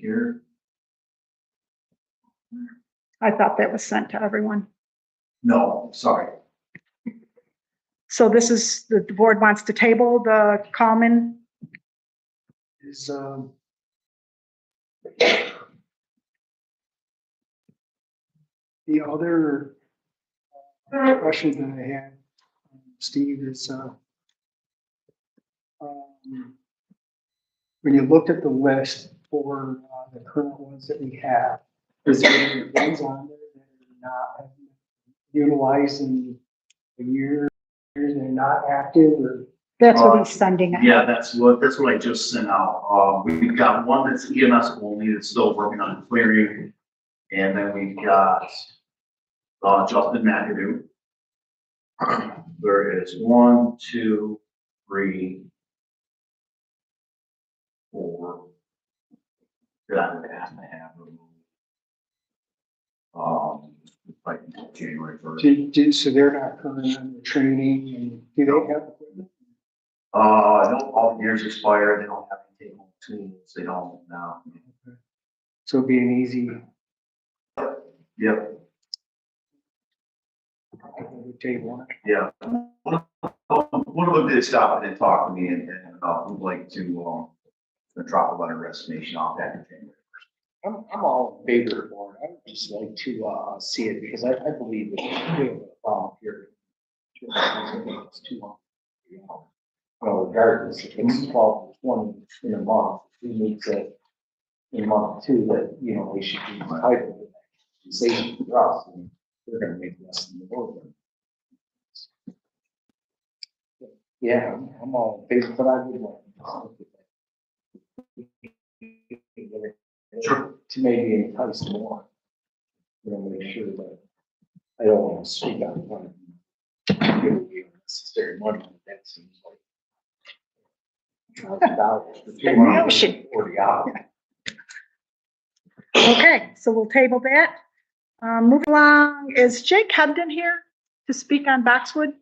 here. I thought that was sent to everyone. No, sorry. So this is, the board wants to table the common. Is, the other question that I had, Steve, is, when you looked at the list for the current ones that we have, is there any ones on there that are not utilized in a year, they're not active, or? That's what he's sending out. Yeah, that's what I just sent out. We've got one that's EMS only that's still working on clearing. And then we've got Justin McAdoo. There is 1, 2, 3, 4. That I would have to have removed. Like January 1st. So they're not current on the training, and do they have equipment? No, all the years expired. They don't have any take home tools. They don't now. Okay. So it'd be an easy. Yep. Table. Yeah. One of them did stop and talk to me and would like to drop a letter of resignation off that. I'm all in favor of it. I would just like to see it because I believe that we have a volunteer. It's too long. Well, regardless, if it's 12 or 20 in a month, who needs it in a month too, that, you know, they should be entitled to that. Say for us, and they're gonna make less than the world. Yeah, I'm all in favor, but I would like Sure. to maybe entice more. You know, make sure that I don't want to speak out of line. Give you unnecessary money, that seems like. Promotion. 40 hours. Okay, so we'll table that. Move along, is Jake Hebden here to speak on Boxwood?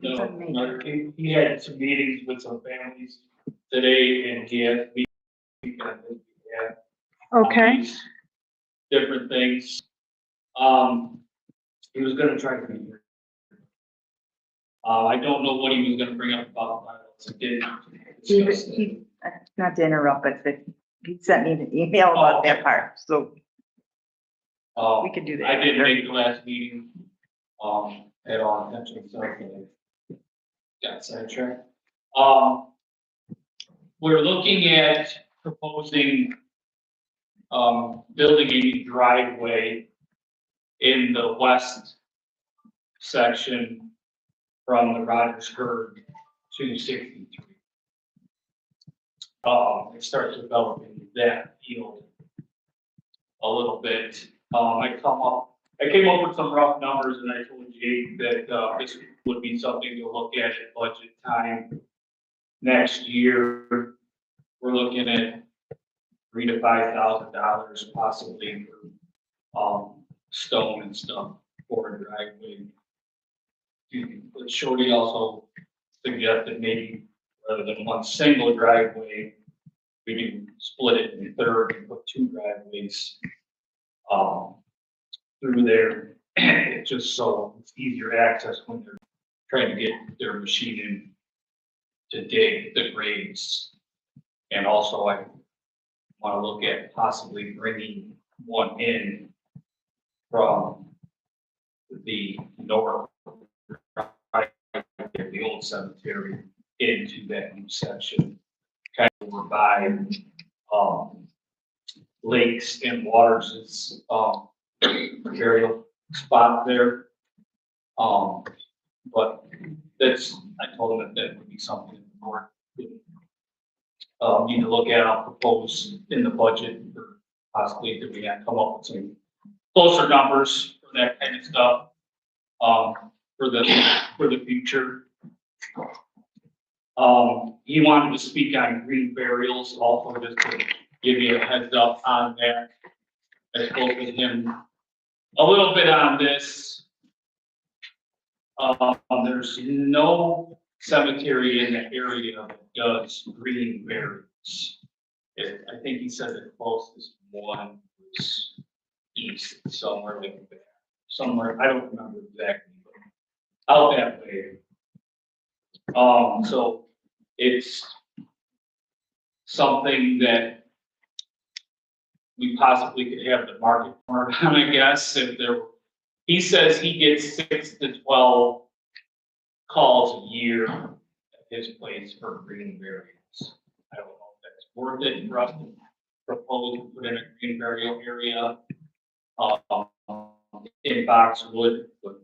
No, he had some meetings with some families today, and he had meetings on his behalf. Okay, Different things. He was gonna try to be here. I don't know what he was gonna bring up about violence. Not to interrupt, but he sent me an email about that part, so we could do that. I didn't make the last meeting, at all, intentionally, so I got sidetracked. We're looking at proposing, building a driveway in the west section from the Rogersburg to 63. It starts developing that field a little bit. I came up with some rough numbers, and I told Jake that this would be something to look at budget time next year. We're looking at $3,000 to $5,000 possibly for stone and stuff for a driveway. But Shorty also suggested maybe rather than one single driveway, we can split it in third and put 2 driveways through there, just so it's easier access when they're trying to get their machine in to dig the grades. And also I want to look at possibly bringing one in from the north, the old cemetery, into that new section, kind of over by lakes and waters. It's burial spot there. But that's, I told him that would be something the board would need to look at. I'll propose in the budget for possibly that we have come up with some closer numbers for that kind of stuff for the future. He wanted to speak on green burials, also just to give you a heads up on that. I spoke with him a little bit on this. There's no cemetery in the area that does green burials. I think he said the closest one was east, somewhere like that. Somewhere, I don't remember exactly, but out that way. So it's something that we possibly could have the market for, I guess, if there, he says he gets 6 to 12 calls a year at his place for green burials. I don't know if that's worth it for us to propose to put in a green burial area, in Boxwood, but,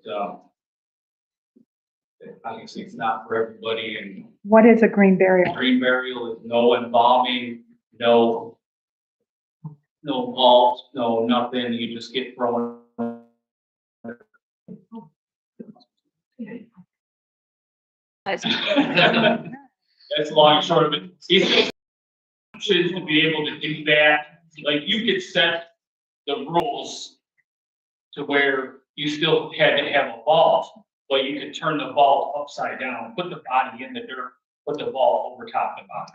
obviously it's not for everybody, and What is a green burial? green burial is no embalming, no vault, no nothing, you just get thrown. That's the long and short of it. He should be able to do that, like you could set the rules to where you still had to have a vault, but you could turn the vault upside down, put the body in the dirt, put the vault over top of the body.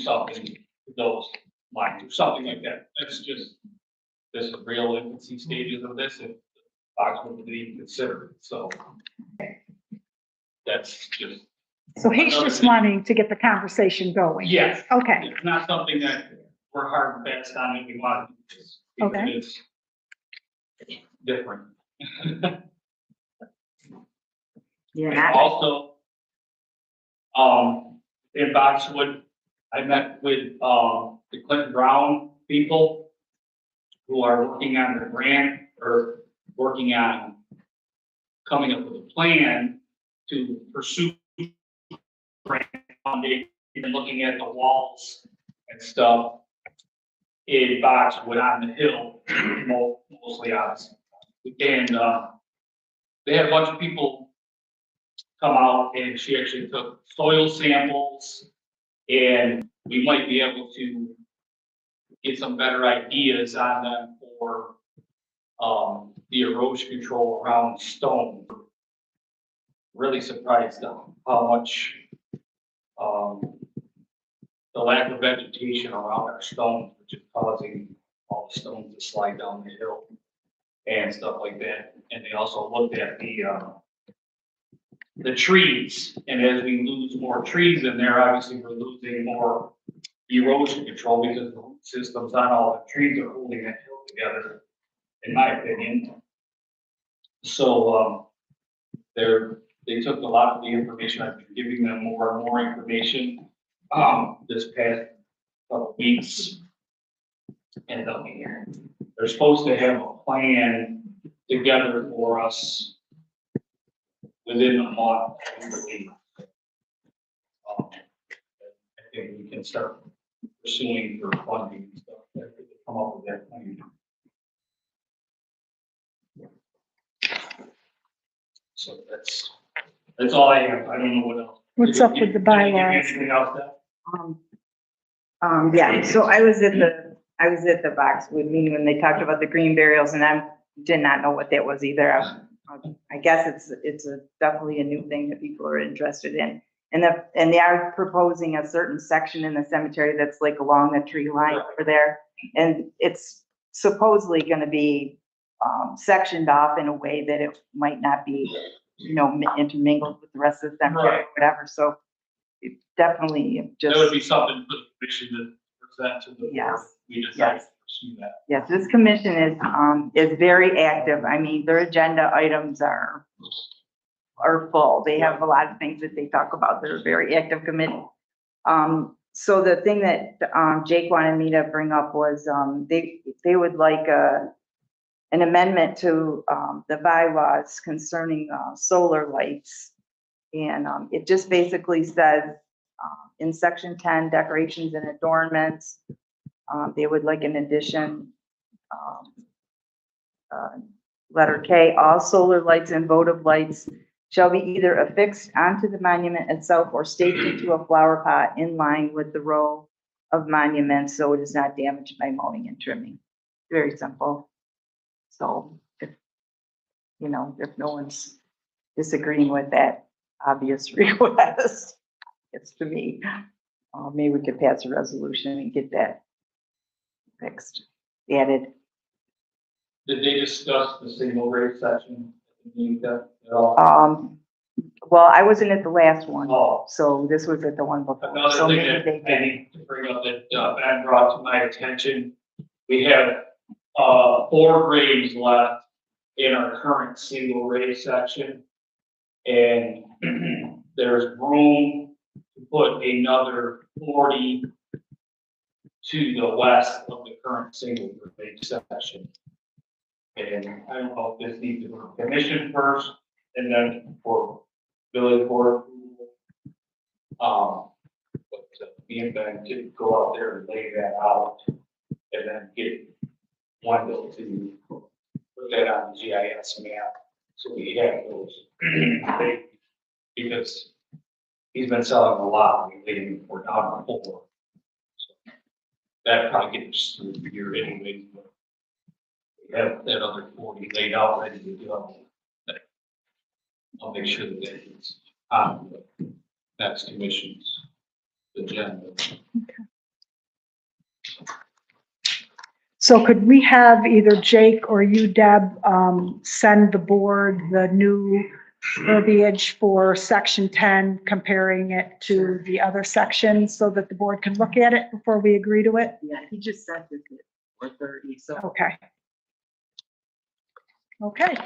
Something, those lines, or something like that. That's just, this is real infancy stages of this, if Oxford would even consider it, so. That's just, So he's just wanting to get the conversation going. yes, Okay, it's not something that we're hard and fast on if we want to do this. Because Okay. It's different. Yeah, And not- also, in Boxwood, I met with, the Clinton Brown people who are working on the grant, or working on coming up with a plan to pursue grant funding and looking at the walls and stuff in Boxwood on the hill, mostly obviously. And, they had a bunch of people come out, and she actually took soil samples, and we might be able to get some better ideas on them for, the erosion control around stone. Really surprised them how much, the lack of vegetation around our stones, which is causing all the stones to slide down the hill and stuff like that. And they also looked at the trees, and as we lose more trees in there, obviously we're losing more erosion control, because the root systems on all the trees are holding that hill together, in my opinion. So, they took a lot of the information. I've been giving them more and more information, this past couple of weeks. And, they're supposed to have a plan together for us within a month, I believe. I think we can start pursuing for funding and stuff, to come up with that plan. So that's all I have. I don't know what else. what's up with the Did I give you bylaws? anything else, Deb? Yeah, so I was at the Boxwood meeting when they talked about the green burials, and I did not know what that was either. I guess it's definitely a new thing that people are interested in. And they are proposing a certain section in the cemetery that's like along the tree line over there. And it's supposedly gonna be, sectioned off in a way that it might not be, intermingled with the rest of the cemetery, Right. or whatever, so it definitely That would just, be something for the commission to present to the board. Yes. We decide Yes. to pursue that. yes, this commission is very active. I mean, their agenda items are full. They have a lot of things that they talk about. They're a very active committee. So the thing that, Jake wanted me to bring up was, they would like an amendment to, the bylaws concerning, solar lights. And, it just basically says, in section 10, decorations and adornments, they would like an addition, letter K, all solar lights and votive lights shall be either affixed onto the monument itself or staked into a flower pot in line with the row of monuments, so it is not damaged by mowing and trimming. Very simple. So if no one's disagreeing with that obvious request, it's to me. maybe we could pass a resolution and get that fixed, added. Did they discuss the single rate section? At all? Well, I wasn't at the last one, Oh. so this was at the one before, Another so thing maybe that they I did. need to bring up that Ben brought to my attention, we have 4 grades left in our current single rate section. And there's room to put another 40 to the west of the current single rate section. And I don't know if this needs to go to commission first and then for village board approval. But me and Ben could go out there and lay that out and then get Wendell to put that on the GIS map. So we have those, because he's been selling a lot, we're down to 4. So that probably gets through the year anyway, but we have that other 40 laid out, ready to go. I'll make sure that it's on the next commission's agenda. So could we have either Jake or you, Deb, send the board the new verbiage for section 10, comparing it to the other sections so that the board can look at it before we agree to it? Yeah, he just sent it at 4:30, so. Okay. Okay.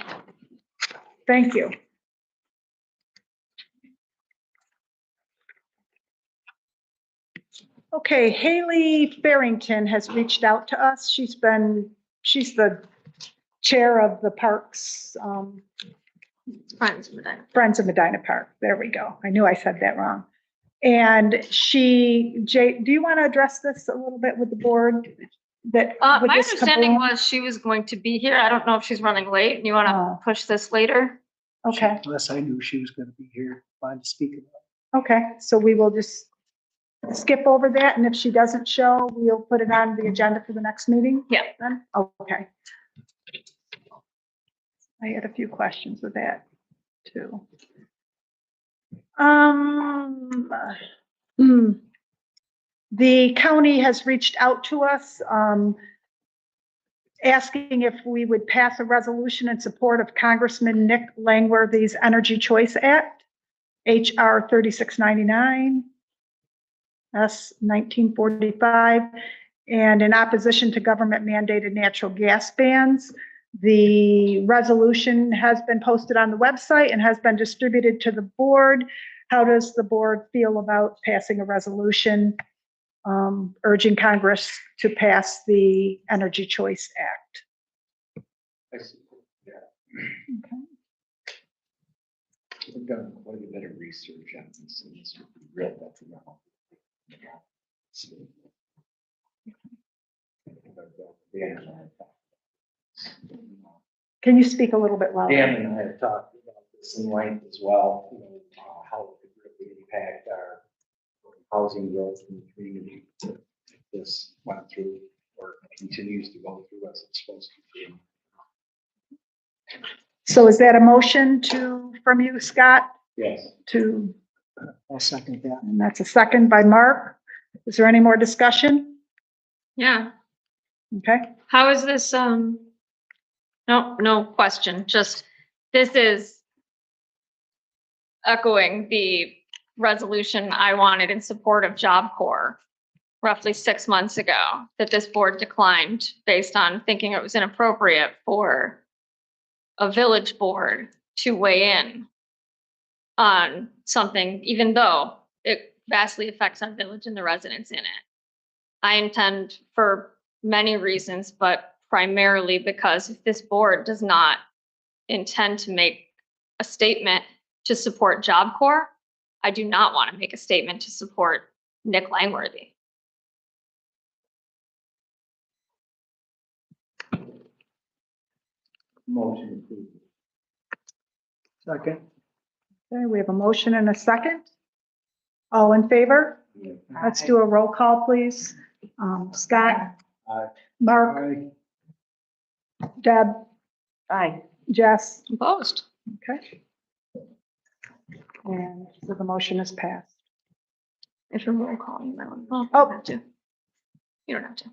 Thank you. Okay, Haley Farrington has reached out to us. She's the chair of the Parks, Friends of Medina. Friends of Medina Park. There we go. I knew I said that wrong. And Jay, do you want to address this a little bit with the board? That My with this understanding kaboom? was she was going to be here. I don't know if she's running late and you want Oh. to push this later. Okay, Unless I knew she was gonna be here, fine to speak about. okay. So we will just skip over that, and if she doesn't show, we'll put it on the agenda for the next meeting? Yeah. Then, okay. I had a few questions with that, too. The county has reached out to us, asking if we would pass a resolution in support of Congressman Nick Langworthy's Energy Choice Act, HR 3699. S 1945, and in opposition to government mandated natural gas bans. The resolution has been posted on the website and has been distributed to the board. How does the board feel about passing a resolution urging Congress to pass the Energy Choice Act? I see. Yeah. Okay. We've done quite a bit of research on this, and it's real detrimental. Can you speak a little bit louder? Dan and I have talked about this in length as well, how it could really impact our housing growth in the community. If this went through or continues to go through as it's supposed to be. So is that a motion from you, Scott, Yes. to, I'll second that. and that's a second by Mark. Is there any more discussion? Yeah. Okay. How is this, no question. Just, this is echoing the resolution I wanted in support of Job Corps roughly 6 months ago, that this board declined based on thinking it was inappropriate for a village board to weigh in on something, even though it vastly affects our village and the residents in it. I intend, for many reasons, but primarily because if this board does not intend to make a statement to support Job Corps, I do not want to make a statement to support Nick Langworthy. Motion approved. Second. Okay, we have a motion and a second. All in favor? Let's do a roll call, please. Scott? Aye. Mark? Deb? Aye. Jess? Opposed? Okay. And so the motion is passed. If you're roll calling that one. Well, you Oh. don't have to. You don't have to.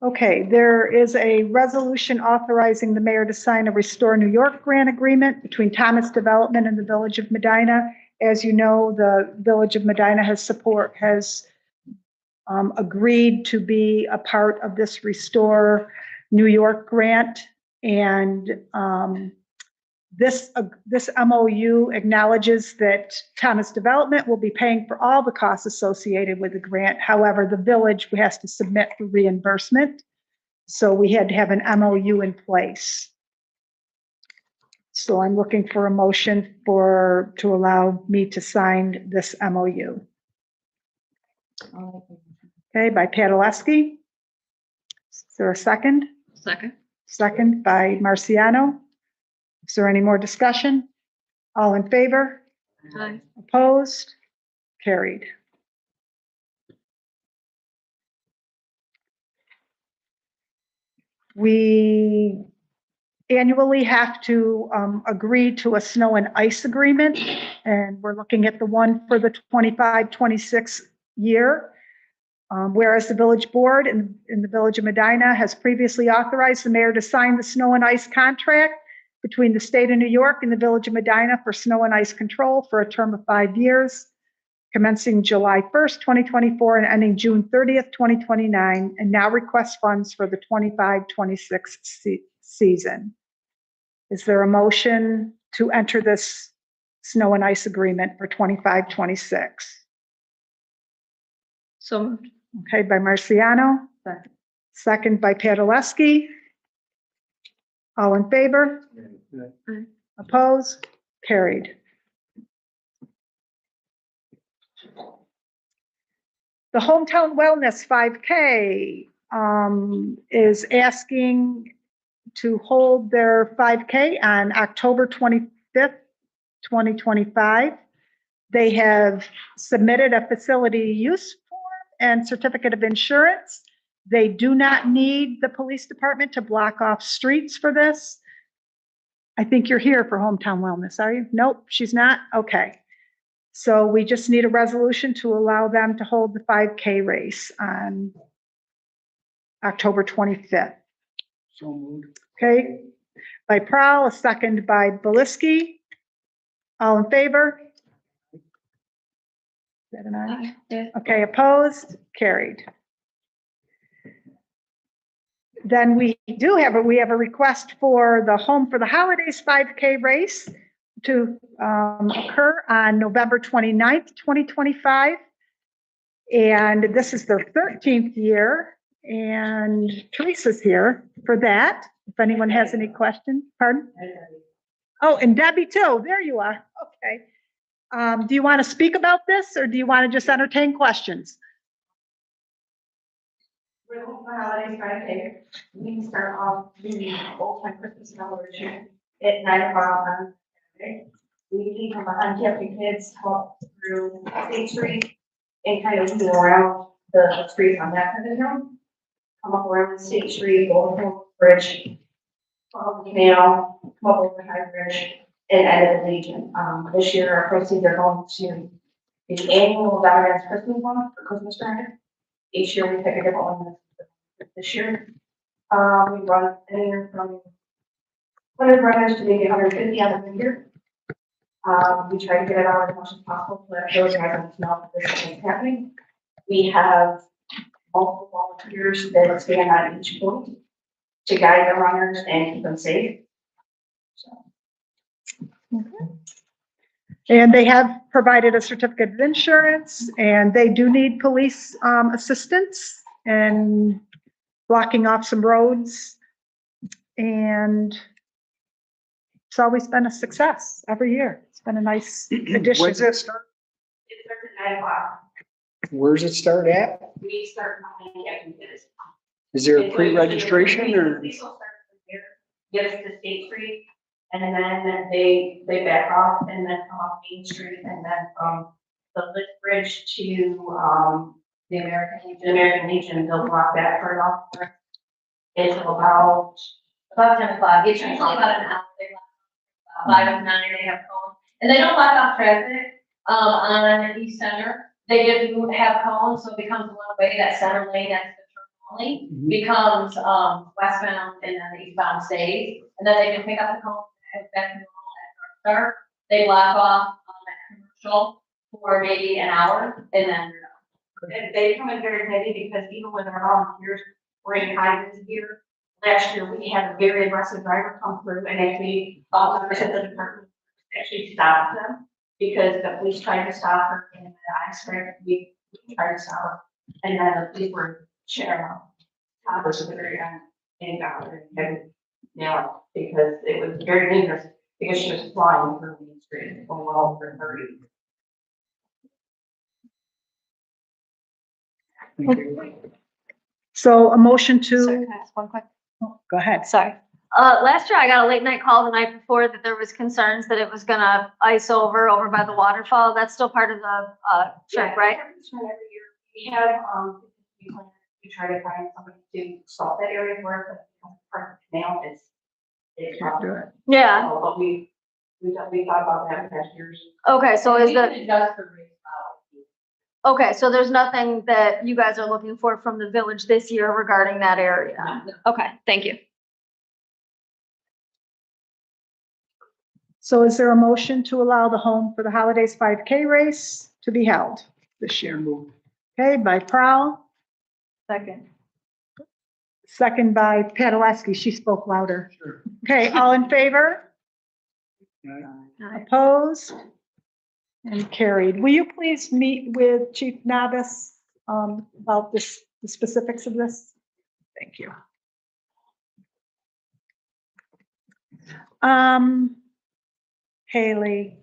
Okay, there is a resolution authorizing the mayor to sign a Restore New York grant agreement between Thomas Development and the Village of Medina. As you know, the Village of Medina has agreed to be a part of this Restore New York grant. And this MOU acknowledges that Thomas Development will be paying for all the costs associated with the grant. However, the village has to submit for reimbursement. So we had to have an MOU in place. So I'm looking for a motion to allow me to sign this MOU. Okay, by Padelewski. Is there a second? Second. Second by Marciano. Is there any more discussion? All in favor? Aye. Opposed? Carried. We annually have to agree to a snow and ice agreement, and we're looking at the one for the 25-26 year. Whereas the village board in the Village of Medina has previously authorized the mayor to sign the snow and ice contract between the state of New York and the Village of Medina for snow and ice control for a term of 5 years, commencing July 1st, 2024 and ending June 30th, 2029, and now requests funds for the 25-26 season. Is there a motion to enter this snow and ice agreement for 25-26? So moved. Okay, by Marciano. Second by Padelewski. All in favor? Aye. Opposed? Carried. The Hometown Wellness 5K is asking to hold their 5K on October 25th, 2025. They have submitted a facility use form and certificate of insurance. They do not need the police department to block off streets for this. I think you're here for Hometown Wellness, are you? Nope, she's not? Okay. So we just need a resolution to allow them to hold the 5K race on October 25th. So moved. Okay, by Prowl, a second by Belisky. All in favor? Is that an aye? Aye. Yeah. Okay, opposed? Carried. Then we have a request for the Home for the Holidays 5K race to occur on November 29th, 2025. And this is their 13th year, and Teresa's here for that. If anyone has any questions, pardon? Oh, and Debbie too, there you are, okay. Do you want to speak about this, or do you want to just entertain questions? We're home for holidays, Friday. We start off the old time Christmas celebration at 9 o'clock on Saturday. We leave from behind Catholic kids, walk through State Street and kind of go around the street on that side of town. Come up around State Street, go over the bridge, follow the canal, come up over the high bridge, and end at the Legion. This year, our proceeds are going to the annual Veterans Christmas one for Christmas Friday. Each year we pick a different one. This year, we run anywhere from 100 runners to maybe 150 out of the year. We try to get it out as much as possible so that those guys know that this is happening. We have multiple volunteers that stand on each point to guide the runners and keep them safe. So. And they have provided a certificate of insurance, and they do need police assistance and blocking off some roads. And it's always been a success every year. It's been a nice addition. When's that start? It starts at 9 o'clock. Where's it start at? We start behind Captain Kids. Is there a pre-registration or? Police will start from here, get us to State Street, And then they back off and then come off Main Street and then from the Lift Bridge to, the American Legion, they'll block that part off. It's about 10 o'clock. It's usually about an hour. They block 5 of 9, they have cones. And they don't block off traffic, on East Center. They do have cones, so it becomes one way, that center lane, that's the turn only, becomes, westbound and then the eastbound stays. And then they can pick up the cones and head back to normal at dark. They block off on that commercial for maybe an hour and then they're done. They come in very heavy because even when they're volunteers, we're in high this year. Last year, we had a very aggressive driver come through and actually, officers at the department actually stopped them because the police tried to stop her and I expect we tried to stop her. And then the police were sharing out. Versus the very end and got her and now because it was very dangerous because she was flying through the street for well over 30. So a motion Sorry, to, can I ask one quick? go ahead. Sorry. Last year I got a late night call the night before that there was concerns that it was gonna ice over by the waterfall. That's still part of the, trip, right? Every year, we have, we try to find somebody to solve that area for us, but part of the canal is. Can't do it. Yeah. But we thought about that in past years. Okay, so is We the, can adjust the rates out. okay, so there's nothing that you guys are looking for from the village this year regarding that area? Okay, thank you. So is there a motion to allow the Home for the Holidays 5K race to be held this year? Okay, by Prowl, Second. second by Padelewski. She spoke louder. Sure. Okay, all in favor? Opposed? And carried. Will you please meet with Chief Navis about the specifics of this? Thank you. Haley,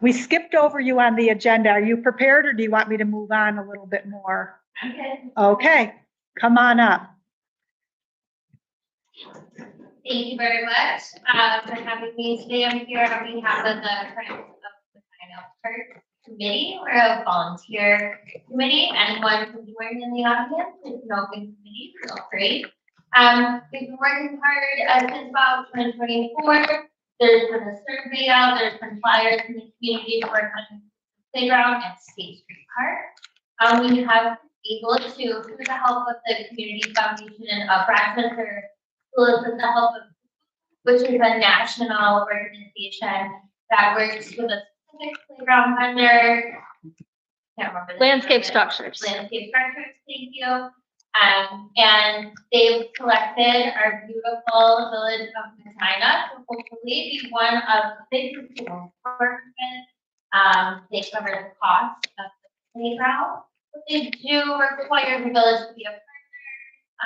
we skipped over you on the agenda. Are you prepared or do you want me to move on a little bit more? Okay. Okay, come on up. Thank you very much for having me today. I'm here on behalf of the Friends of the Medina Church Committee. We're a volunteer committee. Anyone can join in the audience. It's an open committee, feel free. We've been working hard since about 2024. There's been a survey out, there's been flyers in the community to work on playground at State Street Park. We have been able to, through the help of the Community Foundation of Rochester, with the help of, which is a national organization that works with a specific playground vendor. Can't remember. Landscape structures. Landscape structures, thank you. And they've selected our beautiful village of Medina to hopefully be one of the biggest they cover the cost of the playground. But they do require the village to be a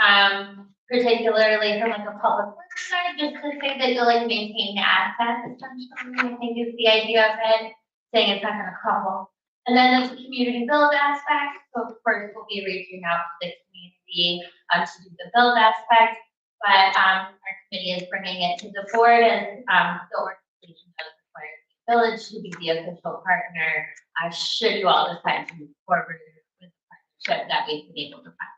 partner, particularly from like a public works side, just to say that you'll like maintain the assets essentially, I think is the idea of it, saying it's not gonna crumble. And then there's a community build aspect, so of course we'll be reaching out to the community to do the build aspect, but our committee is bringing it to the board and the organization does require the village to be the official partner, should you all decide to move forward with the partnership that we've been able to find.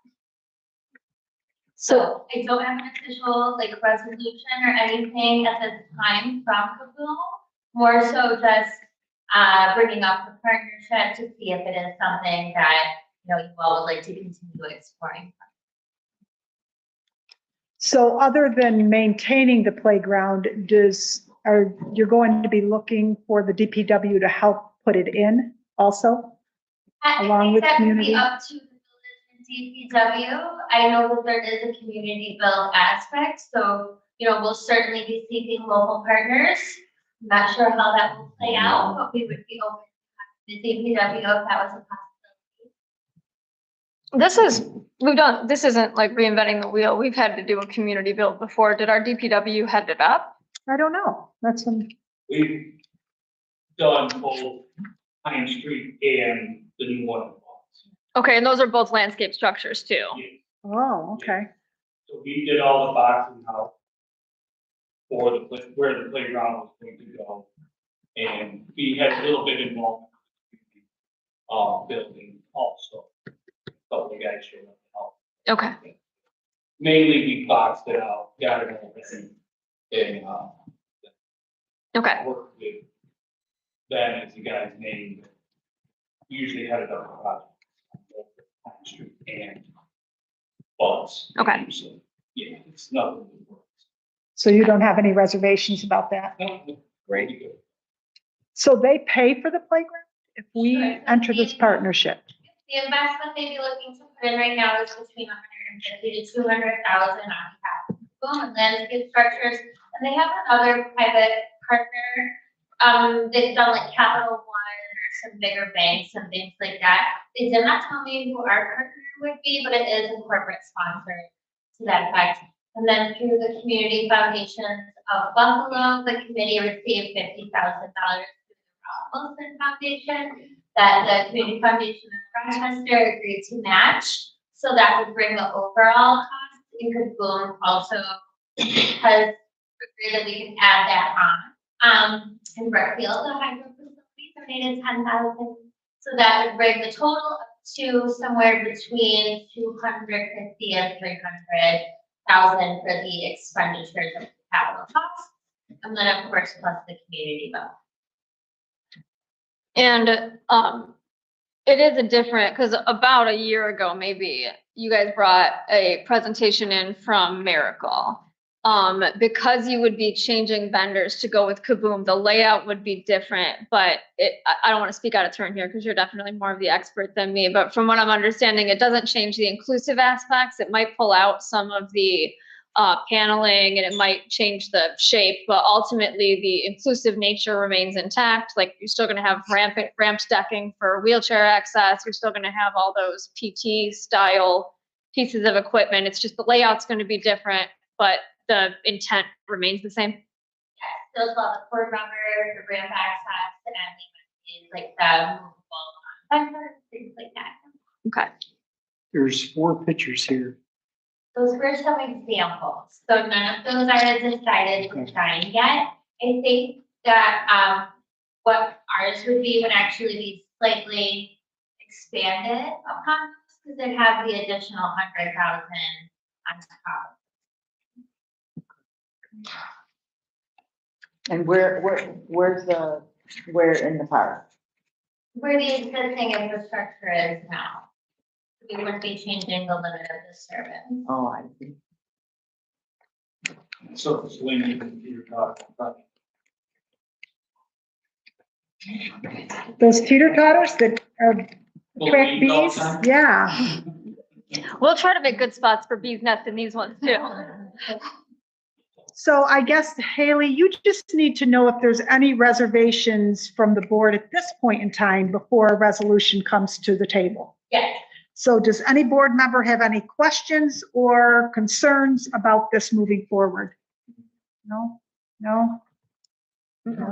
So I don't have an official like resolution or anything at this time from Kabul, more so just bringing up the partnership to see if it is something that, you know, you all would like to continue exploring. So other than maintaining the playground, you're going to be looking for the DPW to help put it in also? Along with community? I think that would be up to the village and DPW. I know that there is a community build aspect, so, you know, we'll certainly be seeking local partners. I'm not sure how that will play out, but we would be open to the DPW if that was a possibility. This isn't like reinventing the wheel. We've had to do a community build before. Did our DPW head it up? I don't know. That's We've done both Pine Street and the new one. Okay, and those are both landscape structures too. oh, okay. So we did all the boxing out. for the, where the playground was going to go. And we had a little bit involved building also. So the guys showed up to help. Okay, Mainly we boxed it out, got it all ready, and, okay, worked with them as the guy's name. Usually headed up the project. And bus. Okay. So, yeah, it's nothing that works. So you don't have any reservations about that? Great. So they pay for the playground if we Sure. enter this partnership? The investment they'd be looking to put in right now is between 150 to 200,000 on behalf of Boom and landscape structures. And they have another private partner. They've done like Capital One or some bigger banks and things like that. They did not tell me who our partner would be, but it is a corporate sponsor to that effect. And then through the Community Foundations of Buffalo, the committee received $50,000 through the Rob Wilson Foundation that the Community Foundation of Rochester agreed to match. So that would bring the overall cost in Boom also has agreed that we can add that on. In Brookfield, the hydro facility donated 10,000. So that would bring the total up to somewhere between 250 and 300,000 for the expenditures of the capital costs. And then of course, plus the community vote. and, it is a different, because about a year ago, maybe, you guys brought a presentation in from Miracle. Because you would be changing vendors to go with Kaboom, the layout would be different, but I don't want to speak out of turn here because you're definitely more of the expert than me, but from what I'm understanding, it doesn't change the inclusive aspects. It might pull out some of the paneling and it might change the shape, but ultimately the inclusive nature remains intact. Like you're still going to have ramped decking for wheelchair access. You're still going to have all those PT style pieces of equipment. It's just the layout's going to be different, but the intent remains the same. Those love the cord rubber, the ramp access, and then like the movable fenders, things like that. Okay. There's 4 pictures here. Those were some examples. So none of those are decided design yet. I think that what ours would be would actually be slightly expanded upon because they'd have the additional 100,000 on top. And where's where in the park? Where the existing infrastructure is now. We wouldn't be changing the limit of the service. Oh, I see. So it's linked to your talk. Those teeter totters that are attract Well, bees? Yeah. We'll try to make good spots for bees nest in these ones too. So I guess, Haley, you just need to know if there's any reservations from the board at this point in time before a resolution comes to the table. Yes. So does any board member have any questions or concerns about this moving forward? No? No?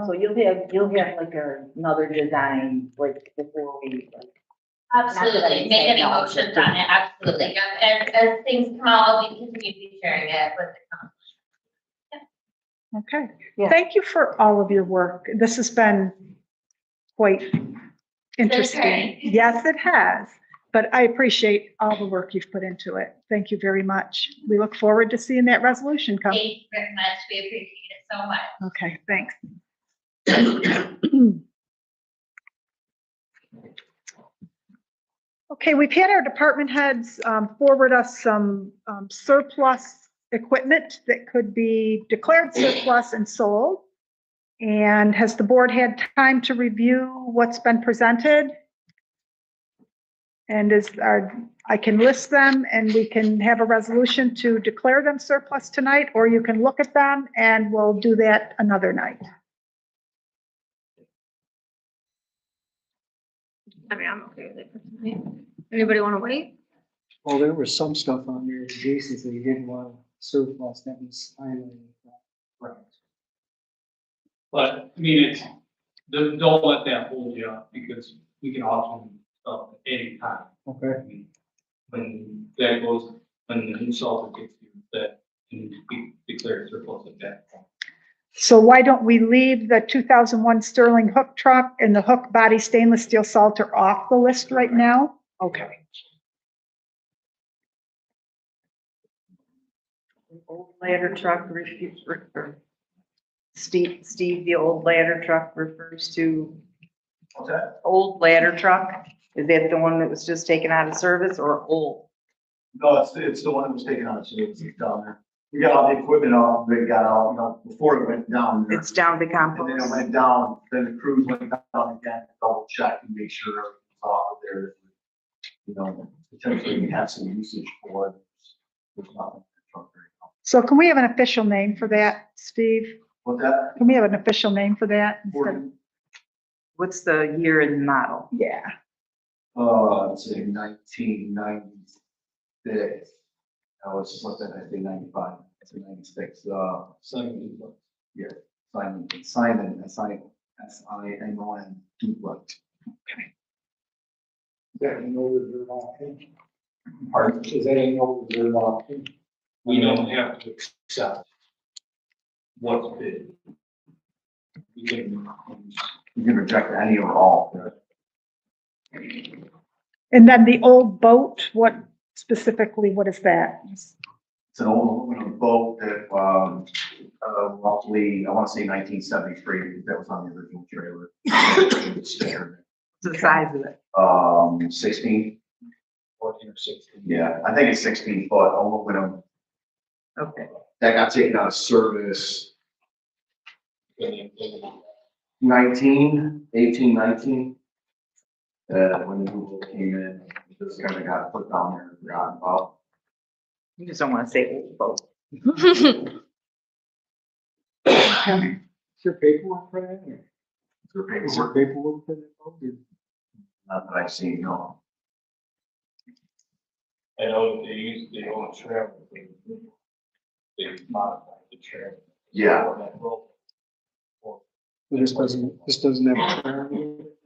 So you'll have like another design, like before we, like, Absolutely, make any motions on it, absolutely, yeah, and as things come out, we continue to be sharing it with the council. Okay. Yeah. Thank you for all of your work. This has been quite interesting. Okay. Yes, it has. But I appreciate all the work you've put into it. Thank you very much. We look forward to seeing that resolution come. Thank you very much, we appreciate it so much. Okay, thanks. Okay, we've had our department heads forward us some surplus equipment that could be declared surplus and sold. And has the board had time to review what's been presented? And I can list them and we can have a resolution to declare them surplus tonight, or you can look at them and we'll do that another night. I mean, I'm okay with it. Anybody want to wait? Well, there was some stuff on there, Jason said he didn't want surplus, that was highlighted. Right. But, I mean, don't let that hold you up, because we can auction stuff at any time. Okay. I mean, when the consultant gets you, that can be declared surplus at that point. So why don't we leave the 2001 Sterling hook truck and the hook body stainless steel Salter off the list right now? Okay. Old ladder truck, Steve, the old ladder truck refers to What's that? old ladder truck. Is that the one that was just taken out of service or old? No, it's the one that was taken out of service, it's down there. We got all the equipment off, we got all, before it went down there. It's down to And then it compost. went down, then the crews went down again, double check and make sure everything's off of there. Potentially we have some usage for it. There's nothing in the truck right now. So can we have an official name for that, Steve? What's that? Can we have an official name for that? instead of- What's the year and model? Yeah, Let's say 1996. I was, what's that, I say 95, it's a 96, yeah, Simon, S-I-M-O-N, duplex. Is that an old reserve option? Pardon? Is that an old reserve option? We don't have to accept what's bid. We can, You can reject any or all, right? and then the old boat, what specifically, what is that? It's an old aluminum boat that, roughly, I want to say 1973, that was on the original trailer. Standard. What's the size of it? 16, 14 or 16. yeah, I think it's 16 foot aluminum. Okay. That got taken out of service Okay. 19. When the Google came in, it just kind of got put down there and forgotten about. You just don't want to say old boat. Is there paperwork for that? Or is there paperwork for that? boat? Not that I've seen, no. I know that they use the old trailer. They modified the trailer. Yeah. For that road. Well, this doesn't have a trailer,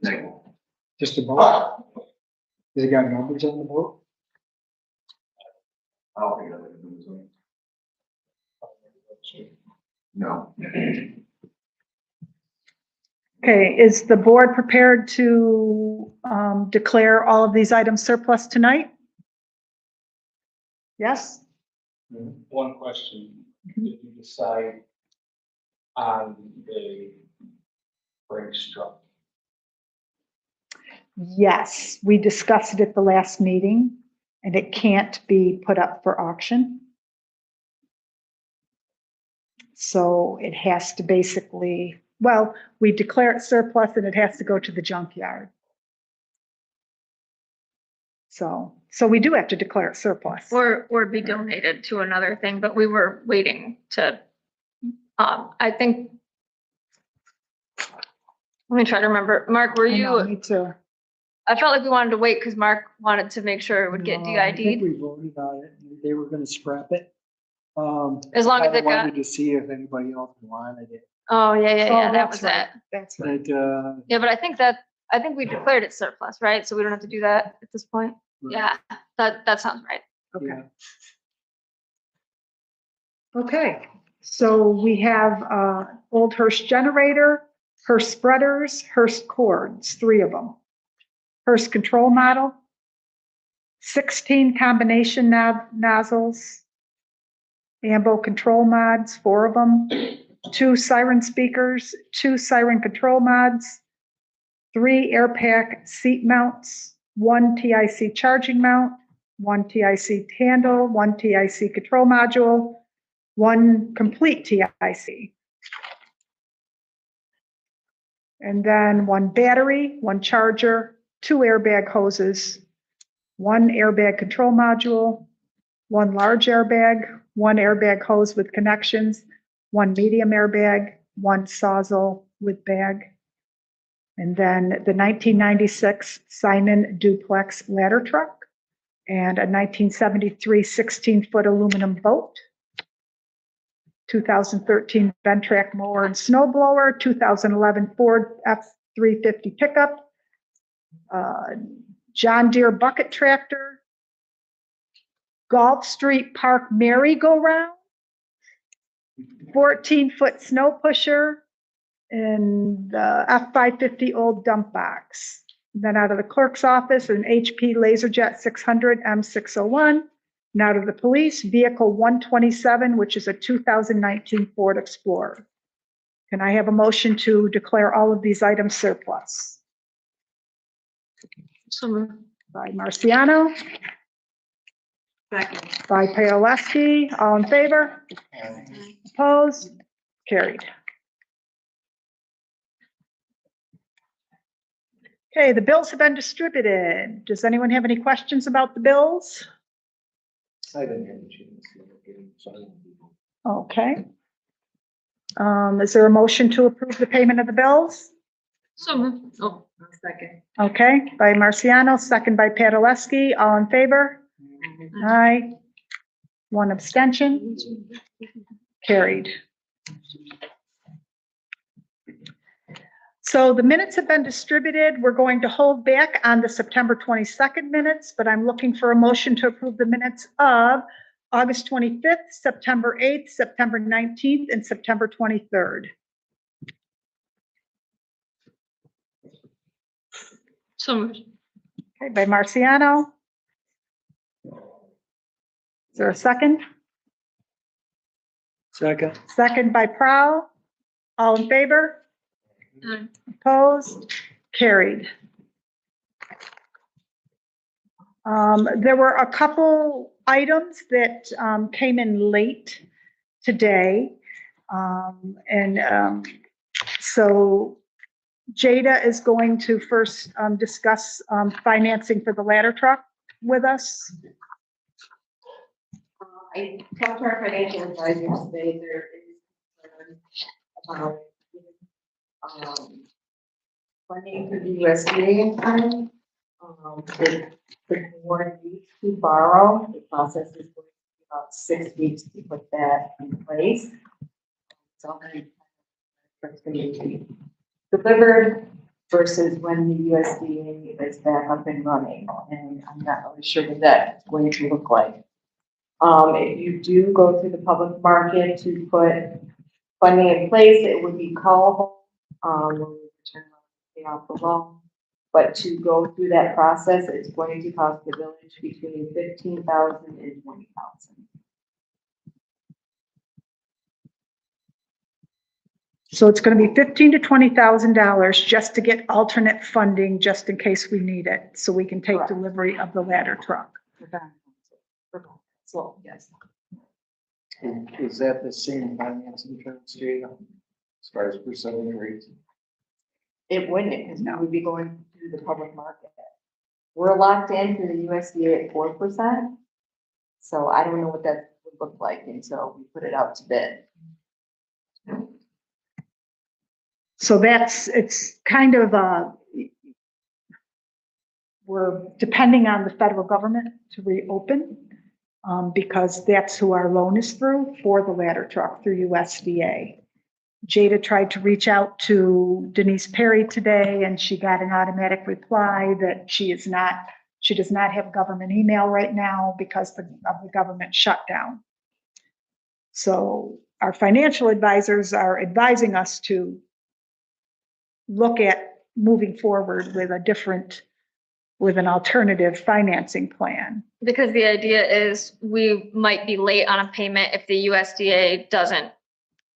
No. just a boat? They got numbers on the boat? I don't think that would do something. No. Okay, is the board prepared to declare all of these items surplus tonight? Yes? One question, did you decide on the Brinks truck? Yes, we discussed it at the last meeting, and it can't be put up for auction. So it has to basically, well, we declare it surplus and it has to go to the junkyard. So we do have to declare it surplus. Or be donated to another thing, but we were waiting to, I think. Let me try to remember. Mark, were I know, you, me too. I felt like we wanted to wait because Mark wanted to make sure it would get No, I think DID'd. we voted on it. They were gonna scrap it. As long as I it got, wanted to see if anybody else wanted it. oh, yeah, Oh, that that's was right. it. That's right. But, Yeah, but I think we declared it surplus, right? So we don't have to do that at this point. Yeah, that sounds right. Okay. yeah. Okay, so we have old Hearst generator, Hearst spreaders, Hearst cords, 3 of them. Hearst control model, 16 combination nozzles, Ambo control mods, 4 of them, 2 siren speakers, 2 siren control mods, 3 air pack seat mounts, 1 TIC charging mount, 1 TIC handle, 1 TIC control module, 1 complete TIC. And then 1 battery, 1 charger, 2 airbag hoses, 1 airbag control module, 1 large airbag, 1 airbag hose with connections, 1 medium airbag, 1 Sawzall with bag. And then the 1996 Simon duplex ladder truck and a 1973 16-foot aluminum boat. 2013 Ventrac mower and snow blower, 2011 Ford F-350 pickup, John Deere bucket tractor, Gulf Street Park merry-go-round, 14-foot snow pusher and the F-550 old dump box. Then out of the clerk's office, an HP LaserJet 600 M601. And out of the police, vehicle 127, which is a 2019 Ford Explorer. Can I have a motion to declare all of these items surplus? So moved. By Marciano. Second. By Paolowski. All in favor? Opposed? Carried. Okay, the bills have been distributed. Does anyone have any questions about the bills? I didn't have a chance to look at it, so I don't know. Okay. Is there a motion to approve the payment of the bills? So moved. Oh, Second. Okay, by Marciano, second by Padelewski. All in favor? Aye. One abstention. Carried. So the minutes have been distributed. We're going to hold back on the September 22nd minutes, but I'm looking for a motion to approve the minutes of August 25th, September 8th, September 19th, and September 23rd. so moved. Okay, by Marciano. Is there a second? Second. Second by Prowl. All in favor? Aye. Opposed? Carried. There were a couple items that came in late today. So Jada is going to first discuss financing for the ladder truck with us. I talked to our financial advisor today, there is concern about funding for the USDA fund. The board needs to borrow. The process is going to be about 6 weeks to put that in place. So it's going to be delivered versus when the USDA is back up and running. And I'm not really sure what that's going to look like. If you do go through the public market to put funding in place, it would be callable, when we return pay off the loan. But to go through that process, it's going to cost the village between $15,000 and $20,000. So it's going to be $15,000 to $20,000 just to get alternate funding, just in case we need it, so we can take Correct. delivery of the ladder truck. So, yes. Is that the same financing terms, Jada? As far as percentage rates? It wouldn't, because we would be going through the public market. We're locked in through the USDA at 4%. So I don't know what that would look like until we put it out to bid. So it's kind of we're depending on the federal government to reopen, because that's who our loan is through for the ladder truck, through USDA. Jada tried to reach out to Denise Perry today, and she got an automatic reply that she does not have government email right now because of the government shutdown. So our financial advisors are advising us to look at moving forward with an alternative financing plan. Because the idea is we might be late on a payment if the USDA doesn't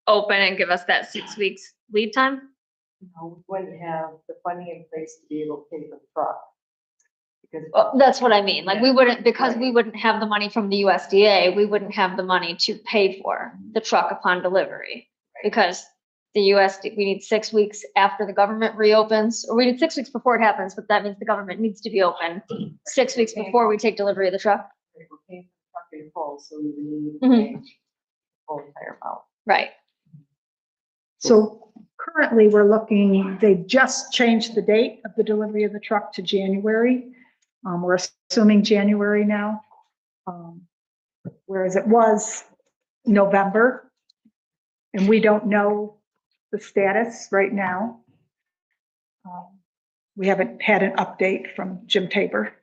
open and give us that 6 weeks lead time. We wouldn't have the funding in place to be able to pay for the truck. Because Well, that's what I mean. Like we wouldn't, because we wouldn't have the money from the USDA, we wouldn't have the money to pay for the truck upon delivery. Because the USDA, we need 6 weeks after the government reopens, or we need 6 weeks before it happens, but that means the government needs to be open 6 weeks before we take delivery of the truck. we're paying for the truck in full, so we would need Mhm. to pay the whole entire amount. Right. So currently we're looking, they just changed the date of the delivery of the truck to January. We're assuming January now, whereas it was November. And we don't know the status right now. We haven't had an update from Jim Tabor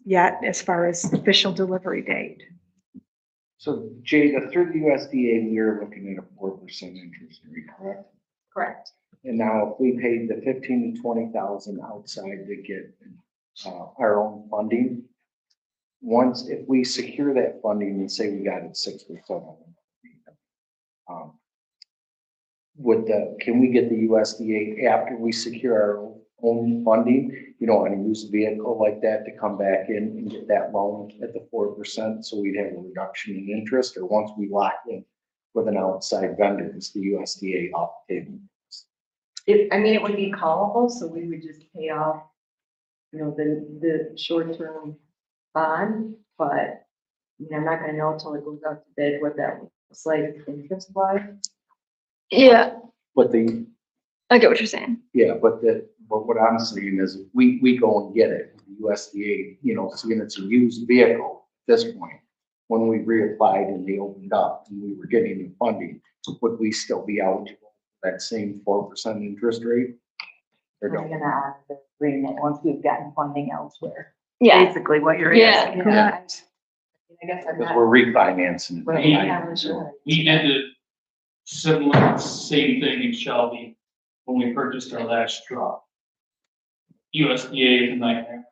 yet as far as official delivery date. So Jay, through the USDA, we are looking at a 4% interest rate, correct? Correct. And now if we paid the 15 to 20,000 outside to get our own funding, if we secure that funding and say we got it 6%, can we get the USDA after we secure our own funding, on a used vehicle like that to come back in and get that loan at the 4%, so we'd have a reduction in interest, or once we lock in with an outside vendor, is the USDA off the table? It would be callable, so we would just pay off, the short-term bond, but I'm not gonna know until it goes out to bid what that looks like interest-wise. Yeah, But I get what you're saying. but what I'm saying is, we go and get it, the USDA, seeing it's a used vehicle at this point, when we reapplied and they opened up and we were getting the funding, would we still be eligible for that same 4% interest rate? Or We're don't? gonna honor the agreement once we've gotten funding elsewhere. Yeah, Basically what you're Yeah. asking. Correct. I guess I'm Because not. we're refinancing. Right, Yeah. I'm not sure. We ended similar, same thing in Shelby when we purchased our last truck. USDA is a nightmare.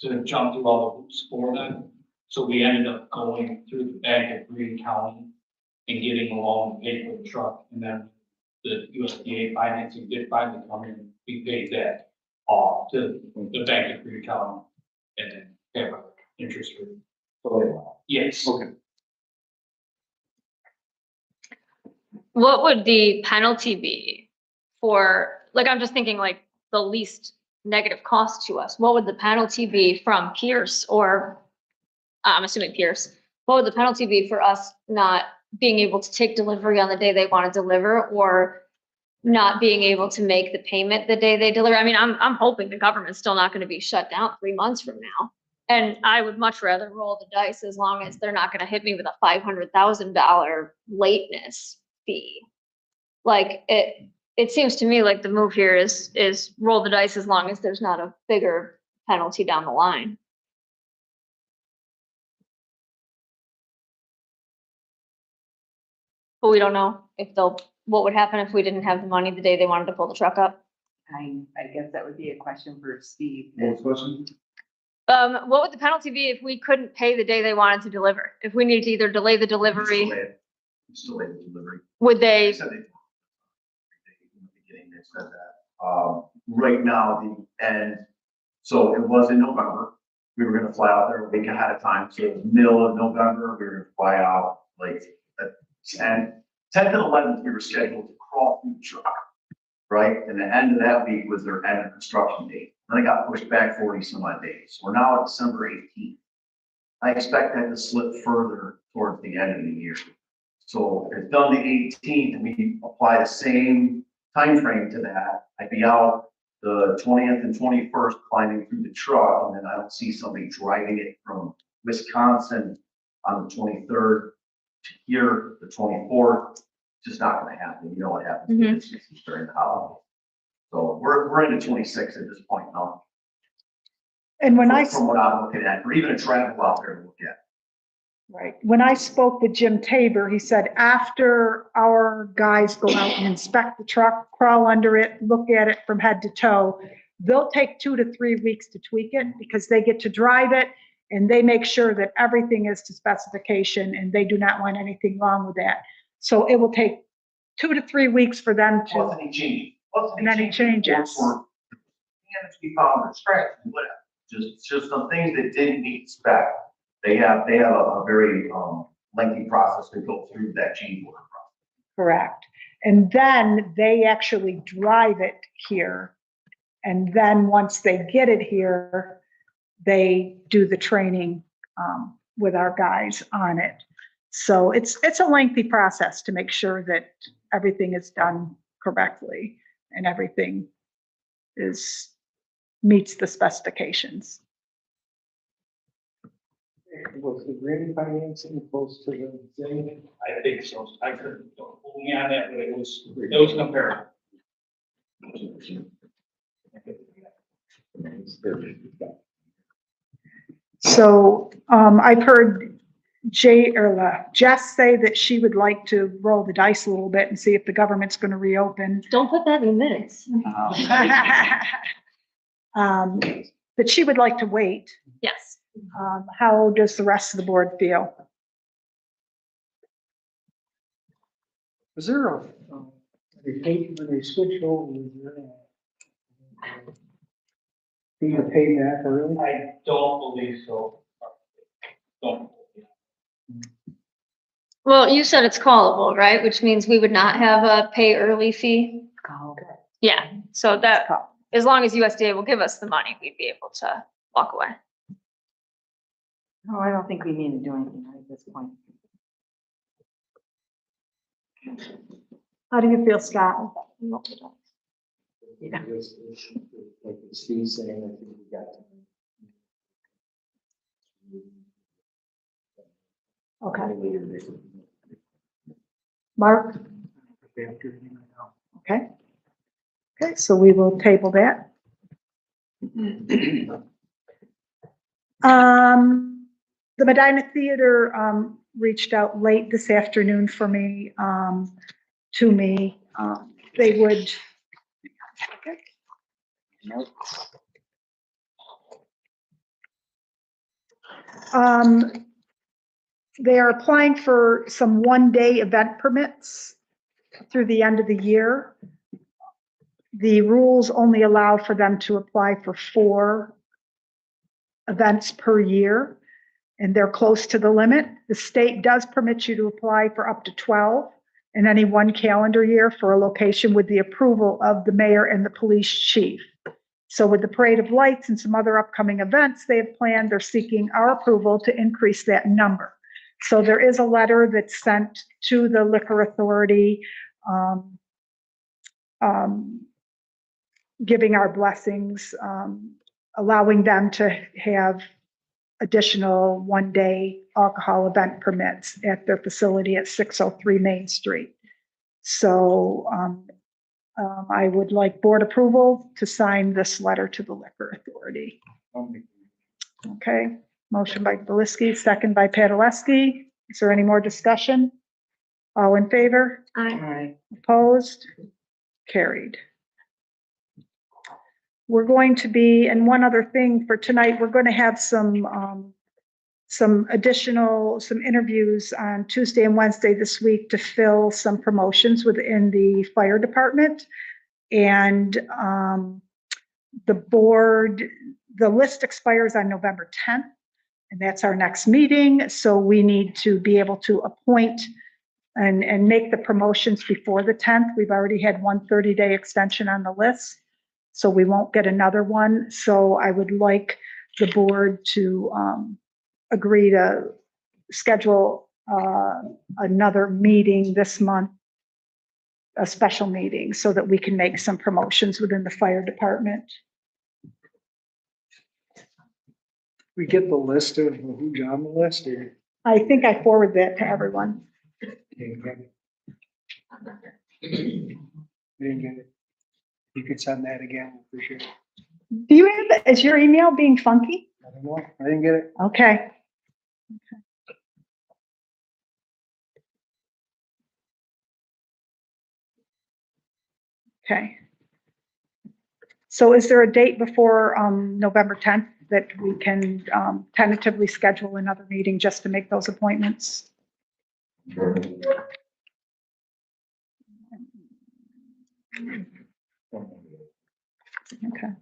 To jump through all the hoops for them. So we ended up going through the bank at Greene County and getting a loan to pay for the truck. And then the USDA financing did finally come in. We paid that off to the bank at Greene County and then have an interest rate. Yes. Okay. what would the penalty be for, I'm just thinking the least negative cost to us? What would the penalty be from Pierce, or I'm assuming Pierce? What would the penalty be for us not being able to take delivery on the day they want to deliver, or not being able to make the payment the day they deliver? I'm hoping the government's still not going to be shut down 3 months from now. And I would much rather roll the dice as long as they're not going to hit me with a $500,000 lateness fee. It seems to me like the move here is roll the dice as long as there's not a bigger penalty down the line. But we don't know what would happen if we didn't have the money the day they wanted to pull the truck up. I guess that would be a question for Steve. Next question? What would the penalty be if we couldn't pay the day they wanted to deliver? If we need to either delay the delivery, Still late delivery. would They they? said they, in the beginning, they said that, right now, so it was in November. We were gonna fly out there a week ahead of time, so it was middle of November, we were gonna fly out at 10th and 11th, we were scheduled to crawl through the truck, right? And the end of that week was their end of construction date. Then it got pushed back 40 some odd days. We're now at December 18th. I expect that to slip further towards the end of the year. So if it's done the 18th, and we apply the same time frame to that, I'd be out the 20th and 21st climbing through the truck, and then I don't see somebody driving it from Wisconsin on the 23rd to here, the 24th. Just not gonna happen. You know what happens with this during the holiday. So we're into 26 at this point now. And when From what I'm looking at, or even a travel out there to look at. Right. When I spoke with Jim Tabor, he said after our guys go out and inspect the truck, crawl under it, look at it from head to toe, they'll take 2 to 3 weeks to tweak it because they get to drive it and they make sure that everything is to specification and they do not want anything wrong with that. So it will take 2 to 3 weeks for them What's to, any change? and any changes. For energy power, scratch, whatever. Just some things that didn't meet spec. They have a very lengthy process to go through that change order process. Correct. And then they actually drive it here. And then once they get it here, they do the training with our guys on it. So it's a lengthy process to make sure that everything is done correctly and everything meets the specifications. Was the green financing close to the thing? I think so. I couldn't hold me on that, but it was comparable. So, I've heard Jess say that she would like to roll the dice a little bit and see if the government's gonna reopen. Don't put that in minutes. But she would like to wait. Yes. How does the rest of the board feel? Was there a, when they switched over, was there a fee to pay back early? I don't believe so. Don't. Well, you said it's callable, right? Which means we would not have a pay early fee. Yeah, so that, as long as USDA will give us the money, we'd be able to walk away. No, I don't think we need to do anything at this point. How do you feel, Scott? Yeah. Like Steve saying, I think we got. Okay. Mark? Okay. Okay, so we will table that. The Medina Theater, reached out late this afternoon for me, to me. They would. Okay. Notes. They are applying for some one-day event permits through the end of the year. The rules only allow for them to apply for 4 events per year, and they're close to the limit. The state does permit you to apply for up to 12 in any one calendar year for a location with the approval of the mayor and the police chief. So with the Parade of Lights and some other upcoming events they have planned, they're seeking our approval to increase that number. So there is a letter that's sent to the liquor authority, giving our blessings, allowing them to have additional one-day alcohol event permits at their facility at 603 Main Street. So I would like board approval to sign this letter to the liquor authority. Okay, motion by Belisky, second by Padelewski. Is there any more discussion? All in favor? Aye. Opposed? Carried. We're going to be, and one other thing for tonight, we're going to have some interviews on Tuesday and Wednesday this week to fill some promotions within the fire department. And the list expires on November 10th, and that's our next meeting. So we need to be able to appoint and make the promotions before the 10th. We've already had one 30-day extension on the list, so we won't get another one. So I would like the board to agree to schedule another meeting this month, a special meeting, so that we can make some promotions within the fire department. We get the list of who's on the list, or? I think I forwarded that to everyone. Didn't get it. You could send that again, for sure. Do you have, is your email being funky? I don't know, I didn't get it. Okay. Okay. So is there a date before November 10th that we can tentatively schedule another meeting just to make those appointments? Okay.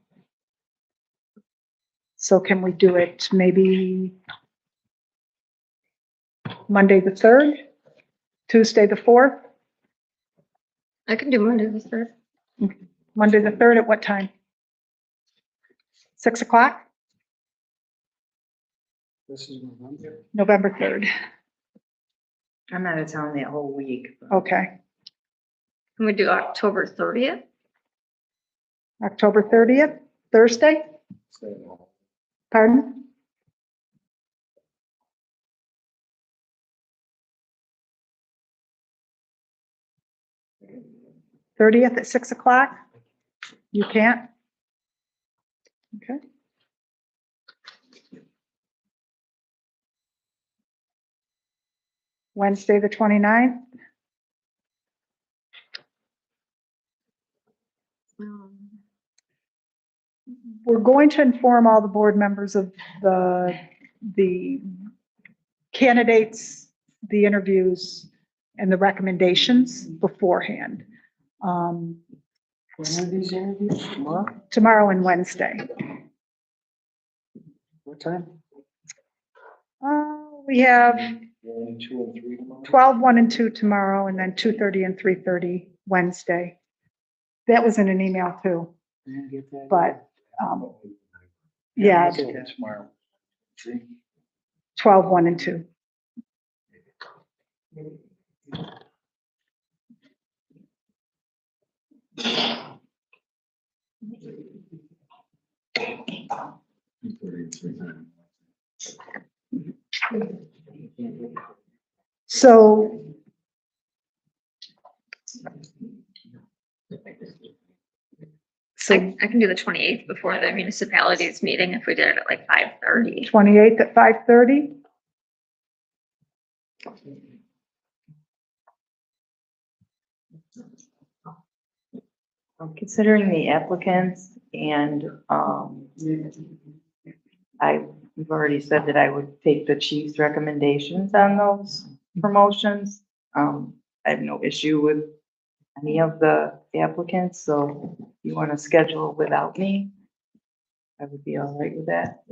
So can we do it maybe Monday the 3rd, Tuesday the 4th? I can do Monday the 3rd. Monday the 3rd at what time? 6 o'clock? This is November. November 3rd. I'm out of town that whole week. Okay. Can we do October 30th? October 30th, Thursday? Pardon? '30th at 6 o'clock? You can't? Okay. Wednesday, the 29th. We're going to inform all the board members of the candidates, the interviews, and the recommendations beforehand. When are these interviews? Tomorrow? Tomorrow and Wednesday. What time? We have 1, 2, and 3 tomorrow? 12, 1, and 2 tomorrow, and then 2:30 and 3:30 Wednesday. That was in an email too, Didn't get that. but, yeah, Look at that tomorrow. 12, 1, and 2. So I can do the 28th before the municipalities meeting if we did it at like 5:30. 28th at 5:30. Considering the applicants and, we've already said that I would take the chief's recommendations on those promotions. I have no issue with any of the applicants, so if you want to schedule without me, I would be all right with that.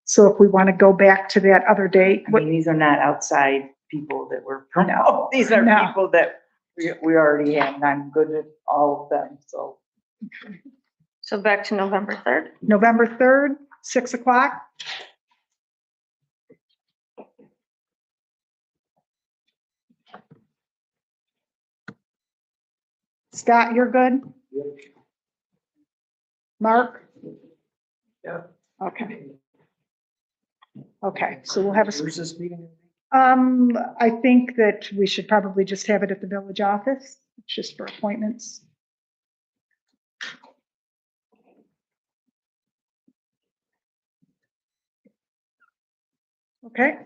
So if we want to go back to that other date, I mean, these are not outside people that were promoted. These are No. people that we already have, and I'm good with all of them, so. So back to November 3rd. November 3rd, 6 o'clock. Scott, you're good? Yep. Mark? Yep. Okay. Okay, so we'll have Where's this meeting? I think that we should probably just have it at the village office, just for appointments. Okay.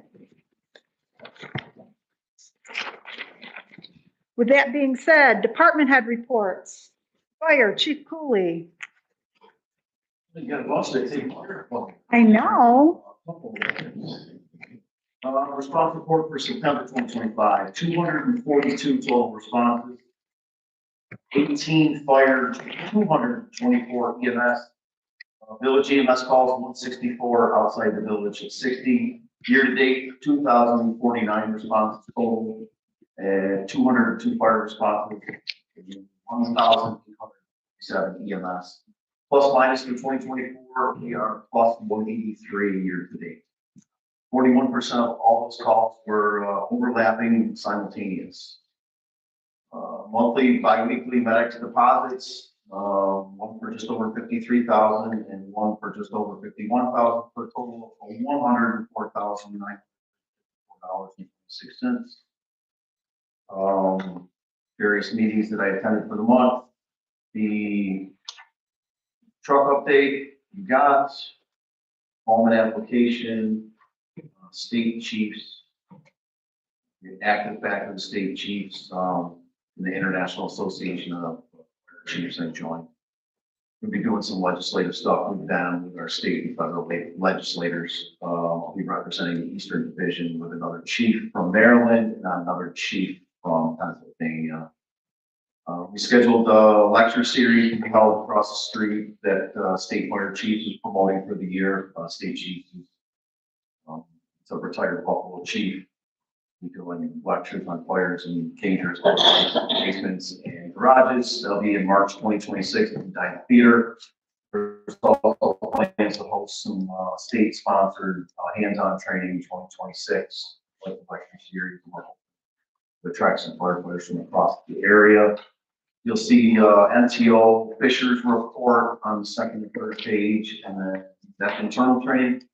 With that being said, department head reports. Fire, Chief Cooley. You got a bunch that take fire. I know. Response report for September 2025, 242 total responses, 18 fire, 224 EMS. Village EMS calls 164, outside the village at 60. Year-to-date, 2,049 responses total, and 202 fire responses, 1,807 EMS. Plus minus for 2024, we are plus 183 year-to-date. 41% of all those calls were overlapping simultaneous. Monthly, bi-weekly medics deposits, one for just over 53,000 and one for just over 51,000 for a total of $104,904.26. Various meetings that I attended for the month. The truck update you got, enrollment application, state chiefs, the active back of the state chiefs, in the International Association of Chiefs I joined. We'll be doing some legislative stuff with them, with our state and federal legislators. I'll be representing the Eastern Division with another chief from Maryland and another chief from Pennsylvania. We scheduled a lecture series to be held across the street that State Fire Chiefs is promoting for the year. State Chiefs is it's a retired Buffalo chief. We doing lectures on fires and dangers, basements and garages. They'll be in March 2026 at the Medina Theater. There's also plans to host some state-sponsored hands-on training in 2026, like the lecture series, to attract some firefighters from across the area. You'll see NTO Fisher's report on the second and third page, and then that's internal training.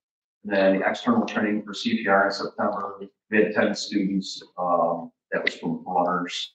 And then the external training for CPR in September. We had 10 students, that was from Bronner's